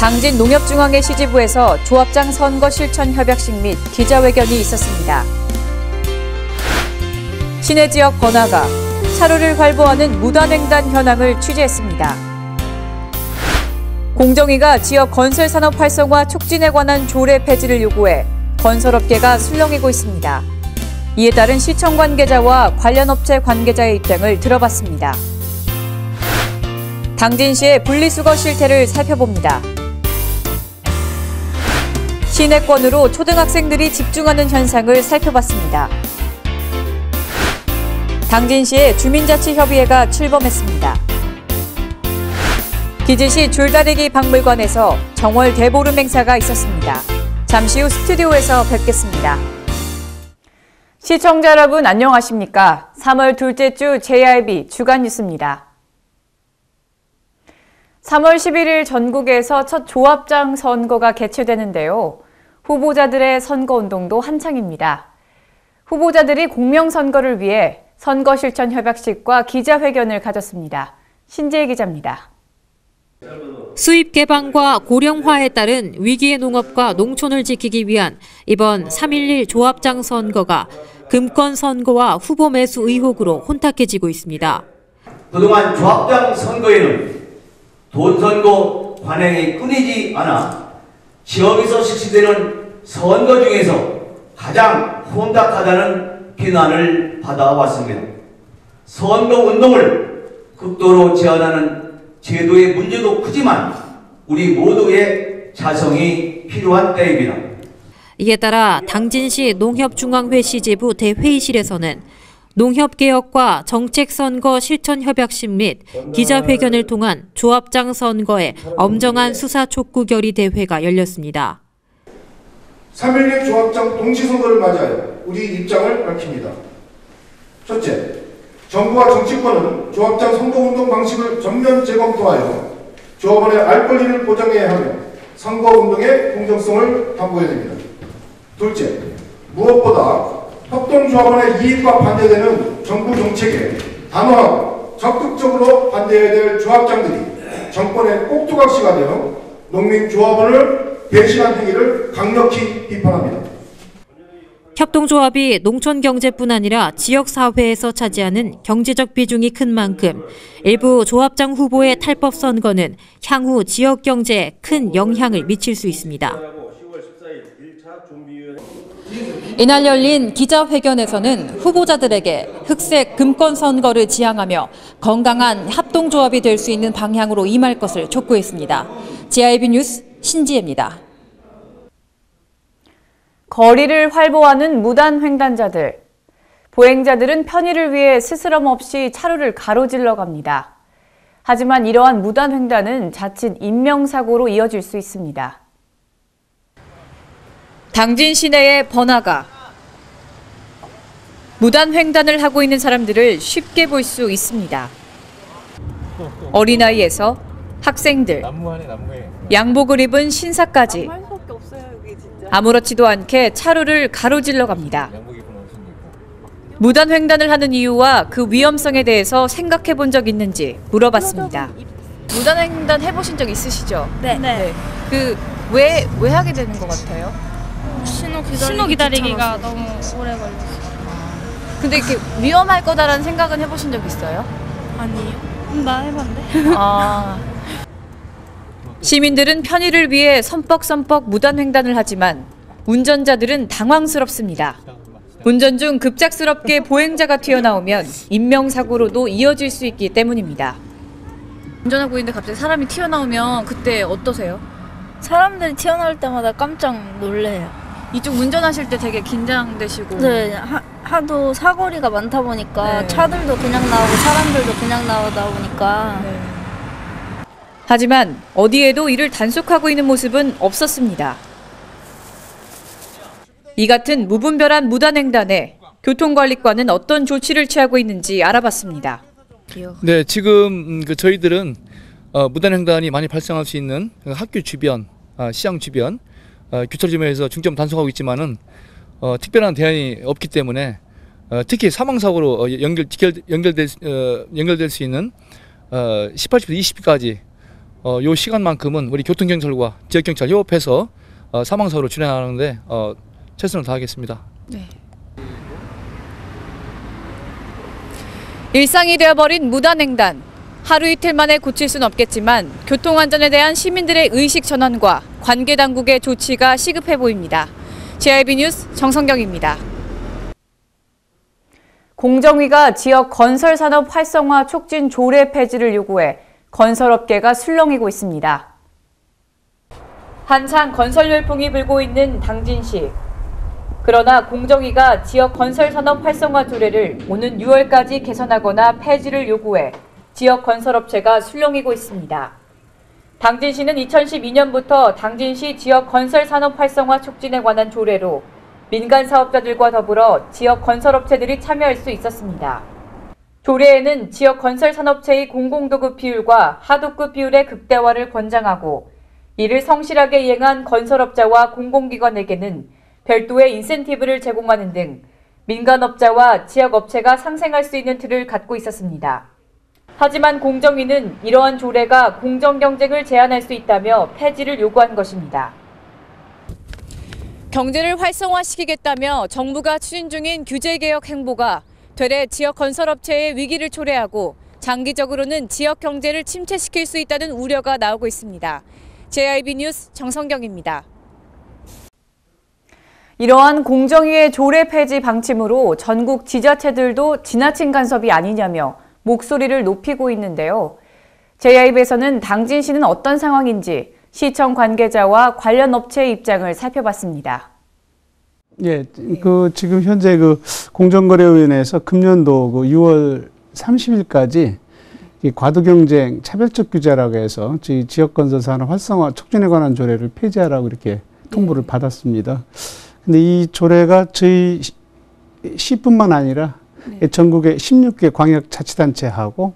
당진 농협중앙회 시지부에서 조합장 선거 실천 협약식 및 기자회견이 있었습니다. 시내 지역 번화가, 차로를 활보하는 무단횡단 현황을 취재했습니다. 공정위가 지역 건설산업 활성화 촉진에 관한 조례 폐지를 요구해 건설업계가 술렁이고 있습니다. 이에 따른 시청 관계자와 관련 업체 관계자의 입장을 들어봤습니다. 당진시의 분리수거 실태를 살펴봅니다. 시내권으로 초등학생들이 집중하는 현상을 살펴봤습니다. 당진시의 주민자치협의회가 출범했습니다. 기지시 줄다리기 박물관에서 정월 대보름 행사가 있었습니다. 잠시 후 스튜디오에서 뵙겠습니다. 시청자 여러분 안녕하십니까? 3월 둘째 주 JRB 주간 뉴스입니다. 3월 11일 전국에서 첫 조합장 선거가 개최되는데요. 후보자들의 선거운동도 한창입니다. 후보자들이 공명선거를 위해 선거실천협약식과 기자회견을 가졌습니다. 신재희 기자입니다. 수입 개방과 고령화에 따른 위기의 농업과 농촌을 지키기 위한 이번 3.11 조합장 선거가 금권 선거와 후보 매수 의혹으로 혼탁해지고 있습니다. 그동안 조합장 선거에는 돈 선거 관행이 끊이지 않아 지역에서 실시되는 선거 중에서 가장 혼탁하다는 비난을 받아왔습니다. 선거 운동을 극도로 제한하는 제도의 문제도 크지만 우리 모두의 자성이 필요한 때입니다. 이에 따라 당진시 농협중앙회 시지부 대회의실에서는 농협개혁과 정책선거 실천협약식 및 기자회견을 통한 조합장 선거의 엄정한 수사 촉구 결의 대회가 열렸습니다. 3.11 조합장 동시선거를 맞이하여 우리 입장을 밝힙니다. 첫째, 정부와 정치권은 조합장 선거운동 방식을 전면 재검토하여 조합원의 알 권리를 보장해야 하며 선거운동의 공정성을 담보해야 됩니다. 둘째, 무엇보다 협동조합원의 이익과 반대되는 정부 정책에 단호하고 적극적으로 반대해야 될 조합장들이 정권의 꼭두각시가 되어 농민조합원을 배신한 행위를 강력히 비판합니다. 협동조합이 농촌 경제뿐 아니라 지역사회에서 차지하는 경제적 비중이 큰 만큼 일부 조합장 후보의 탈법 선거는 향후 지역 경제에 큰 영향을 미칠 수 있습니다. 이날 열린 기자회견에서는 후보자들에게 흑색 금권 선거를 지향하며 건강한 합동조합이 될 수 있는 방향으로 임할 것을 촉구했습니다. JRB 뉴스 신지혜입니다. 거리를 활보하는 무단 횡단자들. 보행자들은 편의를 위해 스스럼 없이 차로를 가로질러 갑니다. 하지만 이러한 무단 횡단은 자칫 인명사고로 이어질 수 있습니다. 당진 시내의 번화가. 무단 횡단을 하고 있는 사람들을 쉽게 볼 수 있습니다. 어린아이에서 학생들, 양복을 입은 신사까지 아무렇지도 않게 차로를 가로질러 갑니다. 무단 횡단을 하는 이유와 그 위험성에 대해서 생각해 본 적 있는지 물어봤습니다. 무단 횡단 해보신 적 있으시죠? 네. 왜 하게 되는 것 같아요? 신호 기다리기가 너무 오래 걸렸어요. 근데 이렇게 위험할 거다라는 생각은 해보신 적 있어요? 아니요. 나 해봤는데. 시민들은 편의를 위해 섬뻑섬뻑 무단 횡단을 하지만 운전자들은 당황스럽습니다. 운전 중 급작스럽게 보행자가 튀어나오면 인명사고로도 이어질 수 있기 때문입니다. 운전하고 있는데 갑자기 사람이 튀어나오면 그때 어떠세요? 사람들이 튀어나올 때마다 깜짝 놀래요. 이쪽 운전하실 때 되게 긴장되시고. 네, 하도 사거리가 많다 보니까 네. 차들도 그냥 나오고 사람들도 그냥 나오다 보니까. 네. 하지만 어디에도 이를 단속하고 있는 모습은 없었습니다. 이 같은 무분별한 무단횡단에 교통관리과는 어떤 조치를 취하고 있는지 알아봤습니다. 네, 지금 저희들은 무단횡단이 많이 발생할 수 있는 학교 주변, 시장 주변, 교차로에서 중점 단속하고 있지만은 특별한 대안이 없기 때문에 특히 사망사고로 연결될 수 있는 18시부터 20시까지 요 시간만큼은 우리 교통경찰과 지역경찰 협업해서 사망사고를 줄여나가는데 최선을 다하겠습니다. 네. 일상이 되어버린 무단횡단. 하루 이틀 만에 고칠 수는 없겠지만 교통안전에 대한 시민들의 의식 전환과 관계당국의 조치가 시급해 보입니다. JIB 뉴스 정성경입니다. 공정위가 지역 건설산업 활성화 촉진 조례 폐지를 요구해 건설업계가 술렁이고 있습니다. 한창 건설 열풍이 불고 있는 당진시. 그러나 공정위가 지역 건설산업 활성화 조례를 오는 6월까지 개선하거나 폐지를 요구해 지역 건설업체가 술렁이고 있습니다. 당진시는 2012년부터 당진시 지역 건설산업 활성화 촉진에 관한 조례로 민간 사업자들과 더불어 지역 건설업체들이 참여할 수 있었습니다. 조례에는 지역 건설산업체의 공공도급 비율과 하도급 비율의 극대화를 권장하고 이를 성실하게 이행한 건설업자와 공공기관에게는 별도의 인센티브를 제공하는 등 민간업자와 지역업체가 상생할 수 있는 틀을 갖고 있었습니다. 하지만 공정위는 이러한 조례가 공정경쟁을 제한할 수 있다며 폐지를 요구한 것입니다. 경제를 활성화시키겠다며 정부가 추진 중인 규제개혁 행보가 되레 지역 건설업체의 위기를 초래하고 장기적으로는 지역 경제를 침체시킬 수 있다는 우려가 나오고 있습니다. JIB 뉴스 정성경입니다. 이러한 공정위의 조례 폐지 방침으로 전국 지자체들도 지나친 간섭이 아니냐며 목소리를 높이고 있는데요. JIB에서는 당진시는 어떤 상황인지 시청 관계자와 관련 업체의 입장을 살펴봤습니다. 예, 지금 현재 공정거래위원회에서 금년도 6월 30일까지 과도경쟁 차별적 규제라고 해서 지역건설산업 활성화 촉진에 관한 조례를 폐지하라고 이렇게 통보를 받았습니다. 근데 이 조례가 저희 시뿐만 아니라 전국의 16개 광역자치단체하고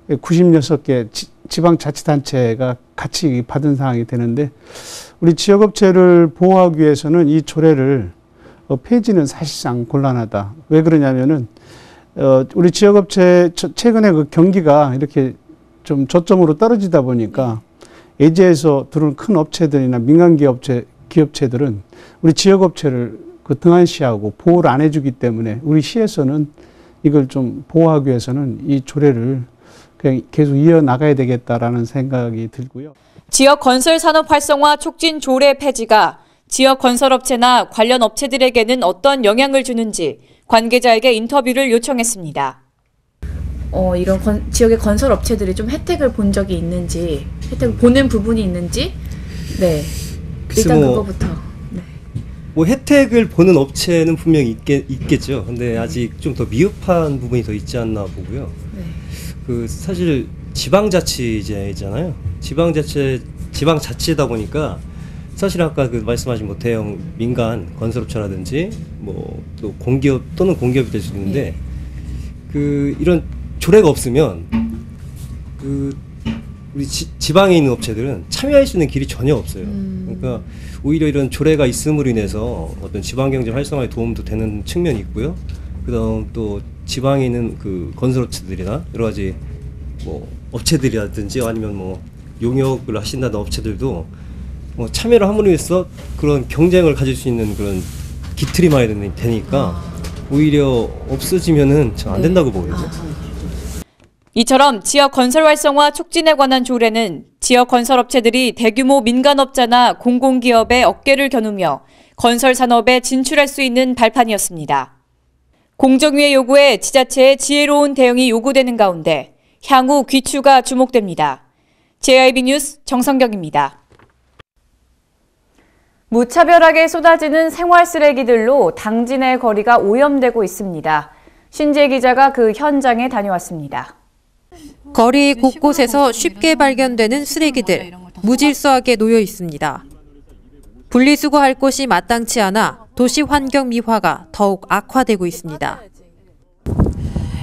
96개 지방자치단체가 같이 받은 사항이 되는데 우리 지역업체를 보호하기 위해서는 이 조례를 폐지는 사실상 곤란하다. 왜 그러냐면은 우리 지역업체 최근에 경기가 이렇게 좀 저점으로 떨어지다 보니까 예제에서 들어온 큰 업체들이나 민간 기업체들은 우리 지역업체를 등한시하고 보호를 안 해주기 때문에 우리 시에서는 이걸 좀 보호하기 위해서는 이 조례를 그냥 계속 이어나가야 되겠다라는 생각이 들고요. 지역 건설 산업 활성화 촉진 조례 폐지가 지역 건설업체나 관련 업체들에게는 어떤 영향을 주는지 관계자에게 인터뷰를 요청했습니다. 이런 지역의 건설업체들이 좀 혜택을 본 적이 있는지, 혜택을 보는 부분이 있는지, 네, 일단 그거부터. 네. 혜택을 보는 업체는 분명히 있겠죠. 근데 아직 좀 더 미흡한 부분이 더 있지 않나 보고요. 네. 사실 지방자치제잖아요. 지방자치다 보니까 사실 아까 말씀하신 대형 민간 건설업체라든지 또 공기업 또는 공기업이 될 수 있는데 이런 조례가 없으면 우리 지방에 있는 업체들은 참여할 수 있는 길이 전혀 없어요. 그러니까 오히려 이런 조례가 있음으로 인해서 어떤 지방경제 활성화에 도움도 되는 측면이 있고요. 그다음 또 지방에 있는 건설업체들이나 여러 가지 업체들이라든지 아니면 용역을 하신다는 업체들도 참여를 함으로 해서 그런 경쟁을 가질 수 있는 그런 기틀이 많이 되니까 오히려 없어지면은 안 된다고 보거든요. 이처럼 지역 건설 활성화 촉진에 관한 조례는 지역 건설업체들이 대규모 민간업자나 공공기업의 어깨를 겨누며 건설 산업에 진출할 수 있는 발판이었습니다. 공정위의 요구에 지자체의 지혜로운 대응이 요구되는 가운데 향후 귀추가 주목됩니다. JIB 뉴스 정성경입니다. 무차별하게 쏟아지는 생활 쓰레기들로 당진의 거리가 오염되고 있습니다. 신재 기자가 그 현장에 다녀왔습니다. 거리 곳곳에서 쉽게 발견되는 쓰레기들, 무질서하게 놓여 있습니다. 분리수거할 곳이 마땅치 않아 도시 환경 미화가 더욱 악화되고 있습니다.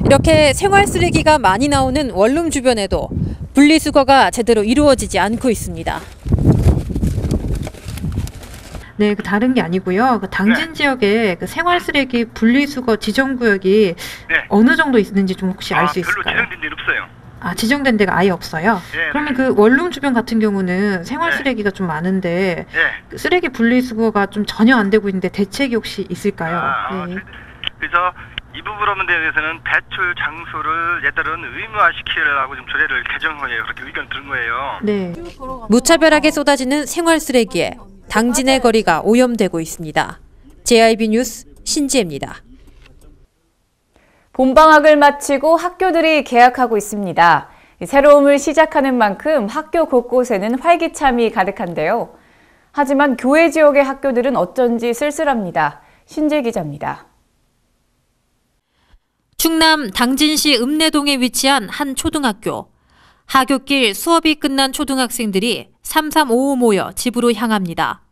이렇게 생활 쓰레기가 많이 나오는 원룸 주변에도 분리수거가 제대로 이루어지지 않고 있습니다. 네, 다른 게 아니고요. 당진 지역에 생활 쓰레기 분리수거 지정 구역이 어느 정도 있는지 좀 혹시 알 수 있을까요? 별로 지정된 데는 없어요. 지정된 데가 아예 없어요? 예. 그러면 그 원룸 주변 같은 경우는 생활 쓰레기가 좀 많은데 예. 그 쓰레기 분리수거가 좀 전혀 안 되고 있는데 대책이 혹시 있을까요? 네. 그래서 이 부분에 대해서는 배출 장소를 얘들은 의무화시키려고 지금 조례를 개정 후에 그렇게 의견 들은 거예요. 네. 무차별하게 쏟아지는 생활 쓰레기에 당진의 거리가 오염되고 있습니다. JIB 뉴스 신지혜입니다. 봄방학을 마치고 학교들이 개학하고 있습니다. 새로움을 시작하는 만큼 학교 곳곳에는 활기참이 가득한데요. 하지만 교외 지역의 학교들은 어쩐지 쓸쓸합니다. 신재 기자입니다. 충남 당진시 읍내동에 위치한 한 초등학교. 하굣길 수업이 끝난 초등학생들이 3355 모여 집으로 향합니다.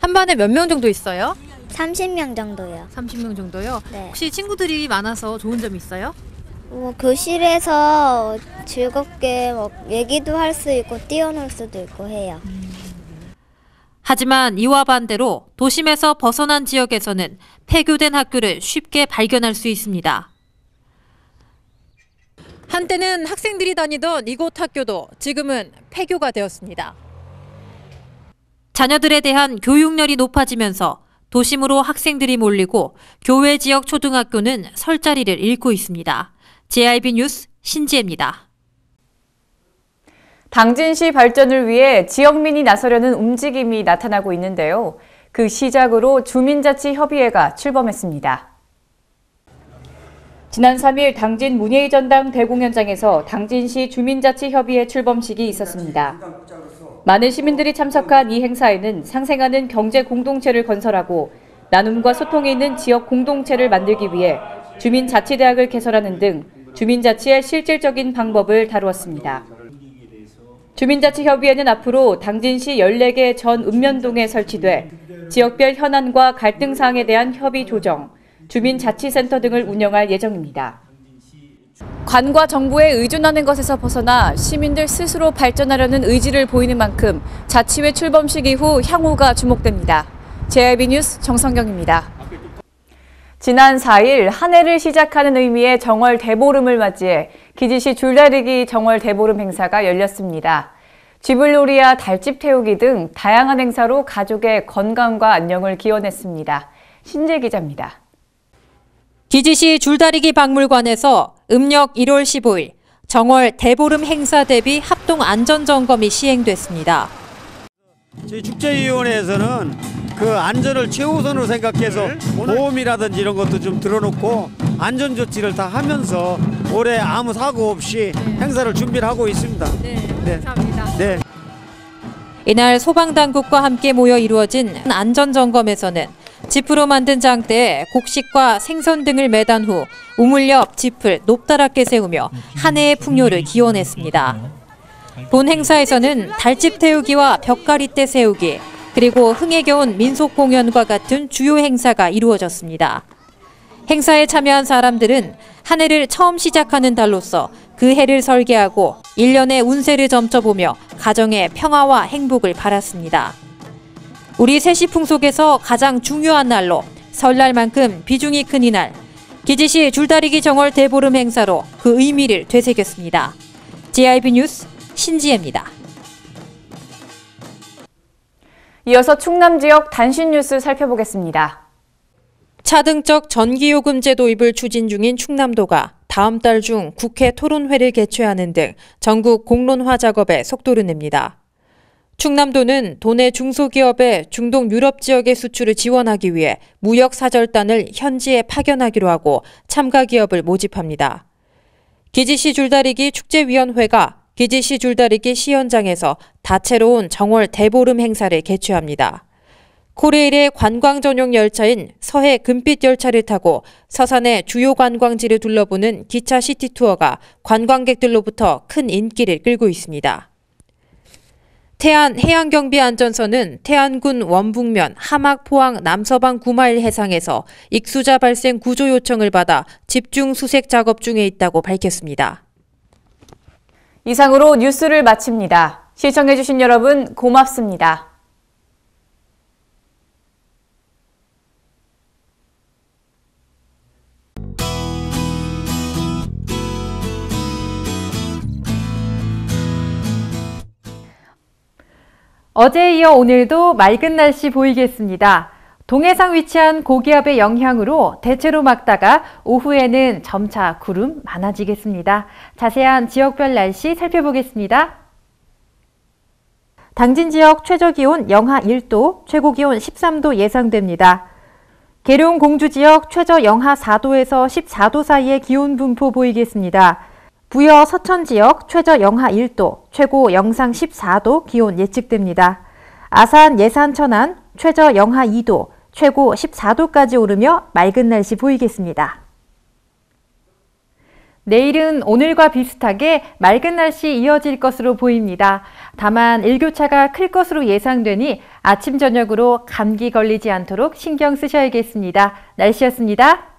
한 반에 몇 명 정도 있어요? 30명 정도요. 30명 정도요? 네. 혹시 친구들이 많아서 좋은 점 있어요? 교실에서 즐겁게 얘기도 할 수 있고 뛰어놀 수도 있고 해요. 하지만 이와 반대로 도심에서 벗어난 지역에서는 폐교된 학교를 쉽게 발견할 수 있습니다. 한때는 학생들이 다니던 이곳 학교도 지금은 폐교가 되었습니다. 자녀들에 대한 교육열이 높아지면서 도심으로 학생들이 몰리고 교외 지역 초등학교는 설 자리를 잃고 있습니다. JIB 뉴스 신지혜입니다. 당진시 발전을 위해 지역민이 나서려는 움직임이 나타나고 있는데요. 그 시작으로 주민자치협의회가 출범했습니다. 지난 3일 당진 문예의 전당 대공연장에서 당진시 주민자치협의회 출범식이 있었습니다. 많은 시민들이 참석한 이 행사에는 상생하는 경제 공동체를 건설하고 나눔과 소통이 있는 지역 공동체를 만들기 위해 주민자치대학을 개설하는 등 주민자치의 실질적인 방법을 다루었습니다. 주민자치협의회는 앞으로 당진시 14개 전 읍면동에 설치돼 지역별 현안과 갈등 사항에 대한 협의 조정, 주민자치센터 등을 운영할 예정입니다. 관과 정부에 의존하는 것에서 벗어나 시민들 스스로 발전하려는 의지를 보이는 만큼 자치회 출범식 이후 향후가 주목됩니다. JIB 뉴스 정성경입니다. 지난 4일 한 해를 시작하는 의미의 정월 대보름을 맞이해 기지시 줄다리기 정월 대보름 행사가 열렸습니다. 쥐불놀이와 달집 태우기 등 다양한 행사로 가족의 건강과 안녕을 기원했습니다. 신재 기자입니다. 기지시 줄다리기 박물관에서 음력 1월 15일 정월 대보름 행사 대비 합동 안전점검이 시행됐습니다. 저희 축제위원회에서는 그 안전을 최우선으로 생각해서 보험이라든지 이런 것도 좀 들어놓고 안전 조치를 다 하면서 올해 아무 사고 없이 행사를 준비를 하고 있습니다. 네, 감사합니다. 네. 이날 소방당국과 함께 모여 이루어진 안전점검에서는 지프로 만든 장대에 곡식과 생선 등을 매단 후 우물 옆 짚을 높다랗게 세우며 한 해의 풍요를 기원했습니다. 본 행사에서는 달집 태우기와 벽가리대 세우기, 그리고 흥에 겨운 민속 공연과 같은 주요 행사가 이루어졌습니다. 행사에 참여한 사람들은 한 해를 처음 시작하는 달로서 그 해를 설계하고 1년의 운세를 점쳐보며 가정의 평화와 행복을 바랐습니다. 우리 세시풍 속에서 가장 중요한 날로 설날만큼 비중이 큰 이날, 기지시 줄다리기 정월 대보름 행사로 그 의미를 되새겼습니다. JIB 뉴스 신지혜입니다. 이어서 충남 지역 단신 뉴스 살펴보겠습니다. 차등적 전기요금제 도입을 추진 중인 충남도가 다음 달 중 국회 토론회를 개최하는 등 전국 공론화 작업에 속도를 냅니다. 충남도는 도내 중소기업의 중동 유럽 지역의 수출을 지원하기 위해 무역사절단을 현지에 파견하기로 하고 참가 기업을 모집합니다. 기지시 줄다리기 축제위원회가 기지시 줄다리기 시연장에서 다채로운 정월 대보름 행사를 개최합니다. 코레일의 관광 전용 열차인 서해 금빛 열차를 타고 서산의 주요 관광지를 둘러보는 기차 시티투어가 관광객들로부터 큰 인기를 끌고 있습니다. 태안 해양경비안전선은 태안군 원북면 함악 포항 남서방 9마일 해상에서 익수자 발생 구조 요청을 받아 집중 수색 작업 중에 있다고 밝혔습니다. 이상으로 뉴스를 마칩니다. 시청해주신 여러분 고맙습니다. 어제에 이어 오늘도 맑은 날씨 보이겠습니다. 동해상 위치한 고기압의 영향으로 대체로 맑다가 오후에는 점차 구름 많아지겠습니다. 자세한 지역별 날씨 살펴보겠습니다. 당진 지역 최저기온 영하 1도, 최고기온 13도 예상됩니다. 계룡 공주 지역 최저 영하 4도에서 14도 사이의 기온 분포 보이겠습니다. 부여 서천 지역 최저 영하 1도, 최고 영상 14도 기온 예측됩니다. 아산 예산 천안 최저 영하 2도, 최고 14도까지 오르며 맑은 날씨 보이겠습니다. 내일은 오늘과 비슷하게 맑은 날씨 이어질 것으로 보입니다. 다만 일교차가 클 것으로 예상되니 아침 저녁으로 감기 걸리지 않도록 신경 쓰셔야겠습니다. 날씨였습니다.